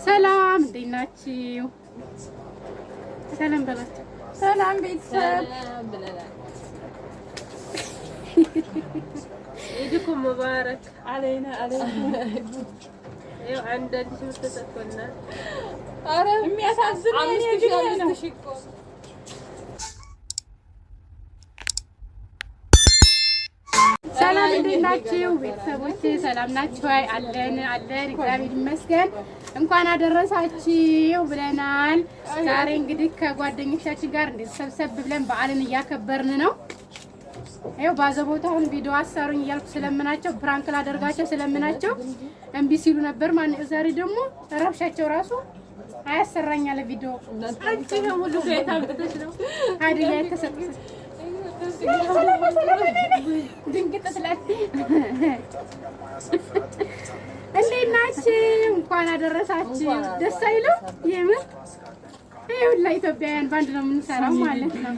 ሰላም እንዴት ናችሁ? ሰላም በላችሁ። ሰላም ቤተሰብ ብለናል። ኢድኩም ሙባረክ አለይና ይኸው አንድ አዲስ ምርት ተሰጥቶናል። ኧረ የሚያሳዝን ነው። ሰላም እንዴት ናችሁ ቤተሰቦቼ? ሰላም ናችሁ? አለን እግዚአብሔር ይመስገን። እንኳን አደረሳችሁ ብለናል። ዛሬ እንግዲህ ከጓደኞቻችን ጋር እንደዚህ ሰብሰብ ብለን በዓልን እያከበርን ነው። ይኸው ባዘቦታውን ቪዲዮ አሰሩኝ እያልኩ ስለምናቸው ፕራንክ ላደርጋቸው ስለምናቸው እምቢ ሲሉ ነበር። ዛሬ ደግሞ ረብሻቸው ራሱ አያሰራኛል ቪዲዮ አንቺ ነው ሁሉ ከየት አምጥተሽ ነው አይደል የተሰጠሽ ድንግጥ ስላት እንዴት ናችሁ? እንኳን አደረሳችሁ። ደስ አይልም? የምር ይኸውላ ኢትዮጵያውያን ባንድ ነው የምንሰራው ማለት ነው።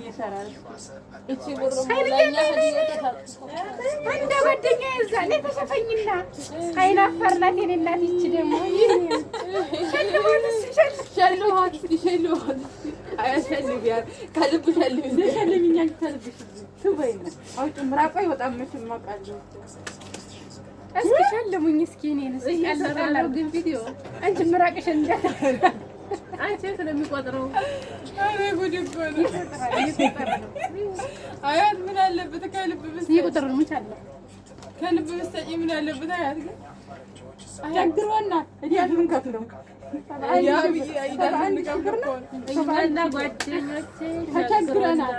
እቺ ጉርሙላኛ እንደ ጓደኛዬ እዛ ላይ ተሸፈኝና አይና ፈርላት የሌላት ይቺ ደግሞ ሸልዋት አያሸልቢያር ከልብ ሸልሚኛል ተልብሽ ትበይና አውጭ ምራቆ ይወጣም መስማቃለሁ። እስኪ ሸልሙኝ እስኪ እኔን እስኪ ያለራለው ግን ቪዲዮ አንቺ ምራቅሽ እንደ አንቺ ስለሚቆጥረው አሬ ጉድ ይቆጥራል አያት ምን አለበት ከልብ ብስ ይቆጥራል ምን አለ ከልብ ብስጠኝ ምን አለበት አያት ግን አያግሩና እዲያን ምን ከፍለው እኛና ጓደኞቼ ተቸግረናል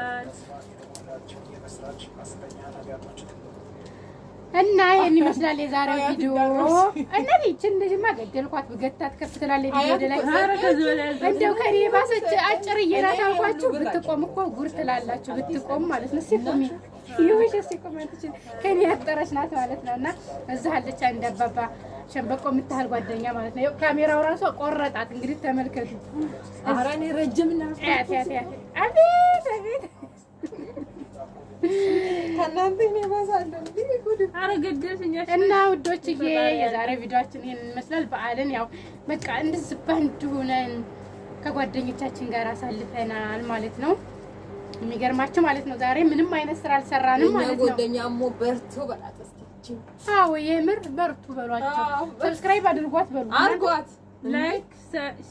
እና ይሄን ይመስላል የዛሬው ቪዲዮ። እነዚህ እንደዚህማ ገደልኳት በገታት ከፍ ትላለች ቪዲዮ ላይ እንደው ከኔ ባሰች አጭር እየናት አልኳችሁ። ብትቆም እኮ ጉር ትላላችሁ ብትቆም ማለት ነው። ሲቆም ይሁንሽ ሲቆም አትችል ከኔ ያጠረች ናት ማለት ነውና እዛ አለች አንድ አባባ ሸንበቆ የምታህል ጓደኛ ማለት ነው። ካሜራው ራሱ ቆረጣት። እንግዲህ ተመልከቱ። አራኔ ረጅምና አቤት አቤት ከናንተኝ የባሳለን ቢጉድ አረገደልኝ እና ውዶችዬ የዛሬ ቪዲዮአችን ይሄን ይመስላል። በዓልን ያው በቃ እንደዚህ ባንድ ሆነን ከጓደኞቻችን ጋር አሳልፈናል ማለት ነው። የሚገርማችሁ ማለት ነው ዛሬ ምንም አይነት ስራ አልሰራንም ማለት ነው። ጓደኛሞ በርቱ በላት እስቲ። አዎ የምር በርቱ በሏቸው። ሰብስክራይብ አድርጓት በሉ አድርጓት። ላይክ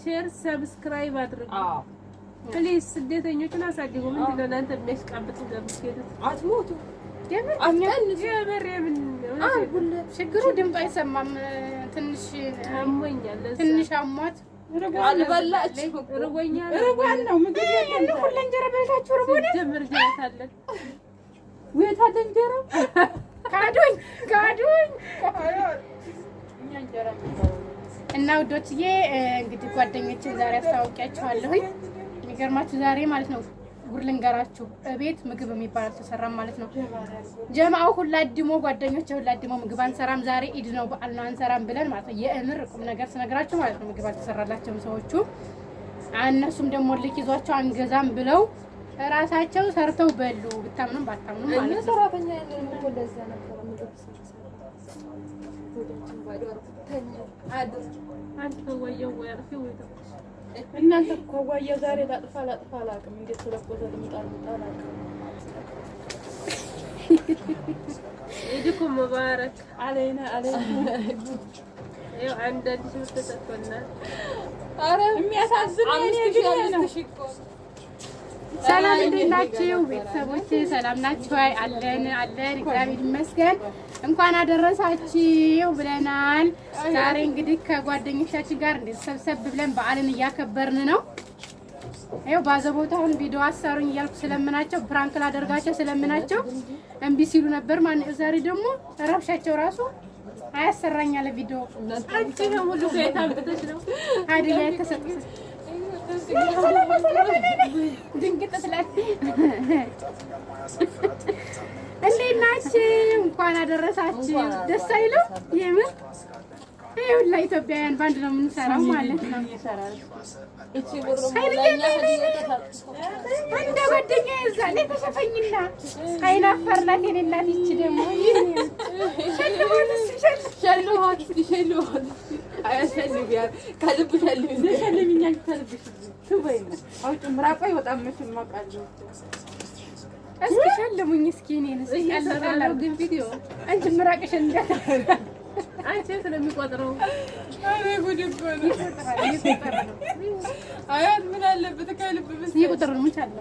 ሼር ሰብስክራይብ አድርጉ። አዎ ፕሊዝ ስደተኞችን አሳድጉ። ምንድን ነው እናንተ የሚያስቀብጡ እንደምትሄዱ አትሞቱ። ችግሩ ድምፅ አይሰማም። ትንሽ አሞኛል። ትንሽ አሟት አልበላችሁ ርቦኛል። ርቧን ነው ምግብ ያለ ሁሉ እንጀራ በልታችሁ ርቦና ጀምር ጀምራታለን ወይታ እንጀራ ካዱኝ እኛ እንጀራ እና ውዶችዬ እንግዲህ ጓደኞችን ዛሬ አስተዋውቂያችኋለሁኝ። የሚገርማችሁ ዛሬ ማለት ነው ጉር ልንገራችሁ እቤት ምግብ የሚባል አልተሰራም ማለት ነው። ጀማው ሁላ አድሞ ጓደኞቼ ሁላ አድሞ ምግብ አንሰራም ዛሬ ኢድ ነው በዓል ነው አንሰራም ብለን ማለት ነው። የእምር ቁም ነገር ስነግራችሁ ማለት ነው ምግብ አልተሰራላቸውም ሰዎቹ። እነሱም ደግሞ ልክ ይዟቸው አንገዛም ብለው ራሳቸው ሰርተው በሉ። ብታምኑም ባታምኑም ማለት ነው። ሰራተኛ ያለን እኮ ለዛ ነበር ምግብ እናንተ እኮ ዋያ ዛሬ ላጥፋ አላውቅም። እንዴት ተለቆዘ ልምጣል አላውቅም። ኢድኩም ሙባረክ አለይና ይኸው አንድ አዲስ ምርት ተሰጥቶናል። ኧረ የሚያሳዝን ነው። ሰላም እንዴት ናችሁ ቤተሰቦቼ? ሰላም ናችሁ? አለን እግዚአብሔር ይመስገን። እንኳን አደረሳችሁ ብለናል። ዛሬ እንግዲህ ከጓደኞቻችን ጋር እንደዚህ ሰብሰብ ብለን በዓልን እያከበርን ነው። ይኸው ባዘቦታውን ቪዲዮ አሰሩኝ እያልኩ ስለምናቸው ፕራንክ ላደርጋቸው ስለምናቸው እምቢ ሲሉ ነበር። ዛሬ ደግሞ ረብሻቸው ራሱ አያሰራኛል ቪዲዮ አንቺ ነው ሁሉ ከየት አምጥተሽ ነው አይደል የተሰጠሽ ድንግጥ ስላት እንዴት ናችሁ? እንኳን አደረሳችሁ። ደስ አይልም? የምር ይኸውላ ኢትዮጵያውያን ባንድ ነው የምንሰራው ማለት ነው። እቺ ጉርሙላኛ እንደ ጓደኛዬ እዛ ላይ ተሸፈኝና አይና ፈርላት የሌላት ይቺ ደግሞ ሸልዋት አያስፈልግም ከልብሽ ሸልሚኛል ከልብሽ ትበይ ነው አውጭ ምራቋ ይወጣም መስል ማቃለው እስኪ ሸልሙኝ እስኪ እኔን እስኪ ያለራለው ግን ቪዲዮ አንቺ ምራቅሽ እንዳታረጋ አንቺ ስለሚቆጥረው አሬ ጉድ እኮ ነው ይቆጥራል አያት ምን አለበት ከልብ ብትይ ይቆጥራል ምን አለ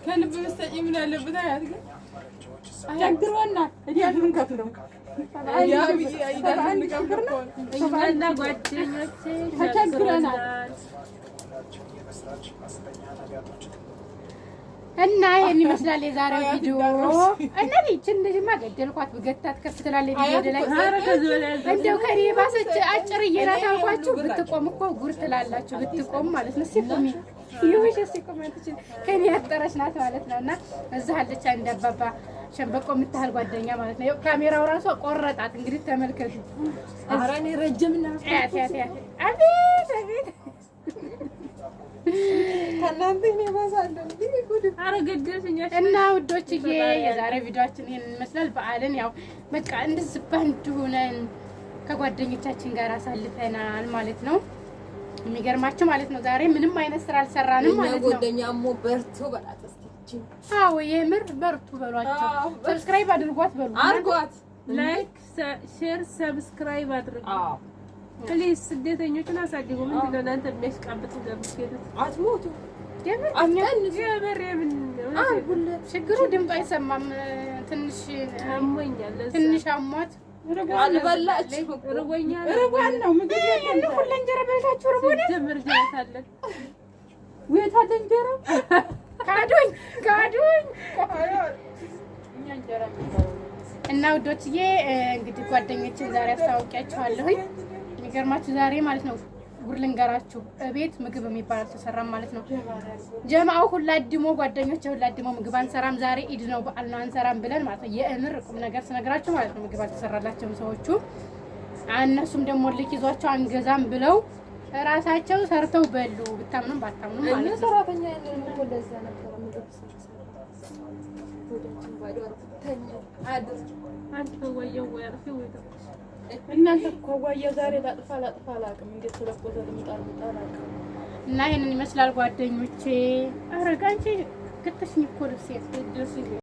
ከልብ ብትይ ምን አለበት አያት ግን ቸግሮና እዲያምን ከፍለው ያ ቢጂ አይዳን ከፍርና እኛና ጓደኞቼ ተቸግረናል እና ይሄን ይመስላል የዛሬው ቪዲዮ። እና ልጅን ልጅማ ገደልኳት ብገታት ከፍ ትላለች ቪዲዮ ላይ እንደው ከኔ ባሰች አጭር እየናት አልኳችሁ። ብትቆም እኮ ጉር ትላላችሁ ብትቆም ማለት ነው። ሲቆም ይሁሽ ሲቆም አንቺ ከኔ ያጠረች ናት ማለት ነውና እዛ አለች አንድ አባባ ሸንበቆ የምታህል ጓደኛ ማለት ነው። ካሜራው ራሱ ቆረጣት። እንግዲህ ተመልከቱ። ኧረ እኔ ረጅምና አቤት አቤት ከናንተ ነው ባሳለው እንዴ ጉድ አረገደልኝ እና ውዶችዬ የዛሬ ቪዲዮአችን ይሄን ይመስላል። በዓልን ያው በቃ እንደዚህ ባንድ ሆነን ከጓደኞቻችን ጋር አሳልፈናል ማለት ነው። የሚገርማችሁ ማለት ነው ዛሬ ምንም አይነት ስራ አልሰራንም ማለት ነው። ጓደኛሞ በርቱ በላት እስኪ አዎ የምር በርቱ በሏቸው። ሰብስክራይብ አድርጓት በሉ አድርጓት። ላይክ ሼር ሰብስክራይብ አድርጉ። ፕሊዝ ስደተኞችን አሳድጉ። ምንድን ነው እናንተ የሚያስቀብጡ ገብስከት አትሞቱ የምር የምን ችግሩ ድምፅ አይሰማም። ትንሽ አሞኛል ትንሽ አሟት አልበላችሁ ርቦኛል ርቧን ነው ምግብ ያለ ሁሉ እንጀራ በልታችሁ ርቦኝ ጀምር ጀራታለን ወይታ እንጀራ ካዱኝ እኛ እንጀራ እና ውዶችዬ እንግዲህ ጓደኞችን ዛሬ አስተዋውቂያችኋለሁ። የሚገርማችሁ ዛሬ ማለት ነው ጉር ልንገራችሁ እቤት ምግብ የሚባል አልተሰራም ማለት ነው። ጀማው ሁላድሞ ጓደኞቼ ሁላድሞ ምግብ አንሰራም ዛሬ ኢድ ነው በዓል ነው አንሰራም ብለን ማለት ነው። የእምር ቁም ነገር ስነግራችሁ ማለት ነው ምግብ አልተሰራላቸውም ሰዎቹ። እነሱም ደግሞ ልክ ይዟቸው አንገዛም ብለው ራሳቸው ሰርተው በሉ። ብታምኑም ባታምኑም ማለት ነው። ሰራተኛ ያለን እኮ ለዛ ነበር ምግብ ወደችን ባዶ ተኛ አድር አንተ ወየው ወያርፊ ወይ እናንተ እኮ ጓያ ዛሬ ላጥፋ አላውቅም እንዴት ስለቆዘ ልምጣል አላውቅም። እና ይሄንን ይመስላል ጓደኞቼ። አረጋንቺ ክትሽኝ እኮ ልብስ ያስደርስ